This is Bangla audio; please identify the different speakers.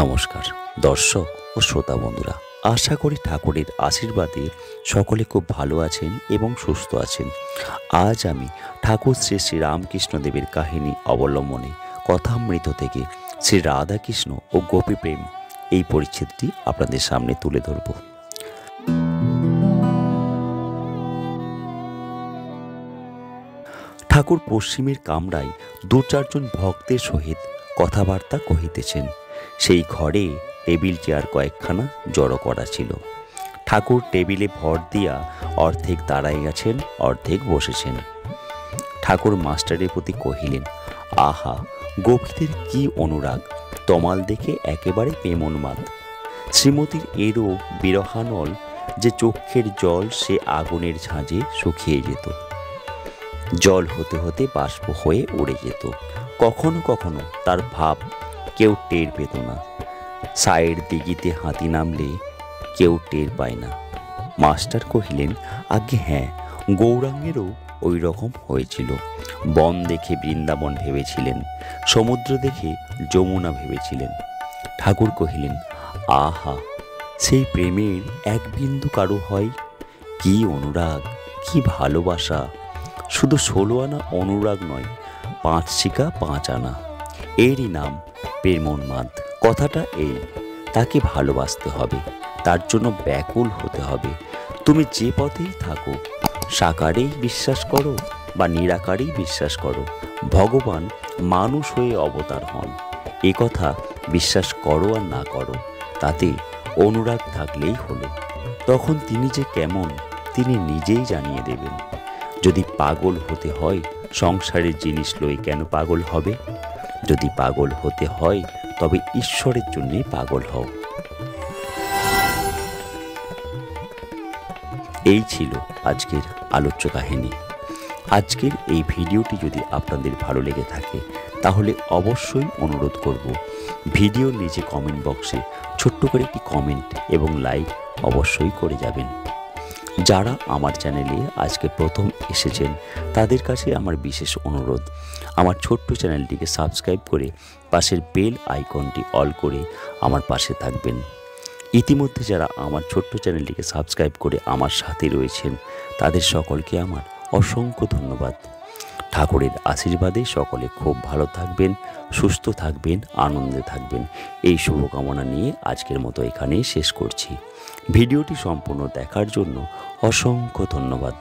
Speaker 1: নমস্কার দর্শক ও শ্রোতা বন্ধুরা, আশা করি ঠাকুরের আশীর্বাদে সকলে খুব ভালো আছেন এবং সুস্থ আছেন। আজ আমি ঠাকুর শ্রী শ্রী রামকৃষ্ণদেবের কাহিনী অবলম্বনে কথামৃত থেকে শ্রী রাধাকৃষ্ণ ও গোপী প্রেম এই পরিচ্ছেদটি আপনাদের সামনে তুলে ধরব। ঠাকুর পশ্চিমের কামরায় দু চারজন ভক্তের সহিত কথাবার্তা কহিতেছেন। সেই ঘরে টেবিল চেয়ার কয়েকখানা জড়ো করা ছিল। ঠাকুর টেবিলে ভর দিয়া অর্ধেক দাঁড়াইয়া আছেন, অর্ধেক বসেছেন। ঠাকুর মাস্টারের প্রতি কহিলেন, আহা, গোপীদের কি অনুরাগ! তমাল দেখে একেবারে প্রেমোন্মাদ। শ্রীমতীর এরও বিরহানল যে চক্ষের জল সে আগুনের ঝাঁঝে শুকিয়ে যেত, জল হতে হতে বাষ্প হয়ে উড়ে যেত। কখনো কখনো তার ভাব কেউ টের পেত না। সায়ের দিঘিতে হাতি নামলে কেউ টের পায় না। মাস্টার কহিলেন, আগে হ্যাঁ, গৌরাঙ্গেরও ওই রকম হয়েছিল। বন দেখে বৃন্দাবন ভেবেছিলেন, সমুদ্র দেখে যমুনা ভেবেছিলেন। ঠাকুর কহিলেন, আহা, সেই প্রেমের এক বিন্দু কারো হয়! কি অনুরাগ, কি ভালোবাসা! শুধু 16 আনা অনুরাগ নয়, 5 শিকা 5 আনা। এরই নাম প্রেমোন্মাদ। কথাটা এই, তাকে ভালোবাসতে হবে, তার জন্য ব্যাকুল হতে হবে। তুমি যে পথেই থাকো, সাকারেই বিশ্বাস করো বা নিরাকারেই বিশ্বাস করো, ভগবান মানুষ হয়ে অবতার হন। এ কথা বিশ্বাস করো আর না করো, তাতে অনুরাগ থাকলেই হলো। তখন তিনি যে কেমন তিনি নিজেই জানিয়ে দেবেন। যদি পাগল হতে হয়, সংসারের জিনিস লই কেন পাগল হবে? যদি পাগল হতে হয় তবে ঈশ্বরের জন্যই পাগল হও। এই ছিল আজকের আলোচ্য কাহিনী। আজকের এই ভিডিওটি যদি আপনাদের ভালো লেগে থাকে তাহলে অবশ্যই অনুরোধ করব, ভিডিওর নিচে কমেন্ট বক্সে ছোট্ট করে একটি কমেন্ট এবং লাইক অবশ্যই করে যাবেন। যারা আমার চ্যানেলে আজকে প্রথম এসেছেন তাদের কাছে আমার বিশেষ অনুরোধ, আমার ছোট্ট চ্যানেলটিকে সাবস্ক্রাইব করে পাশের বেল আইকনটি অল করে আমার পাশে থাকবেন। ইতিমধ্যে যারা আমার ছোট্ট চ্যানেলটিকে সাবস্ক্রাইব করে আমার সাথে রয়েছেন তাদের সকলকে আমার অসংখ্য ধন্যবাদ। ঠাকুরের আশীর্বাদে সকলে খুব ভালো থাকবেন, সুস্থ থাকবেন, আনন্দে থাকবেন, এই শুভকামনা নিয়ে আজকের মতো এখানেই শেষ করছি। ভিডিওটি সম্পূর্ণ দেখার জন্য অসংখ্য ধন্যবাদ।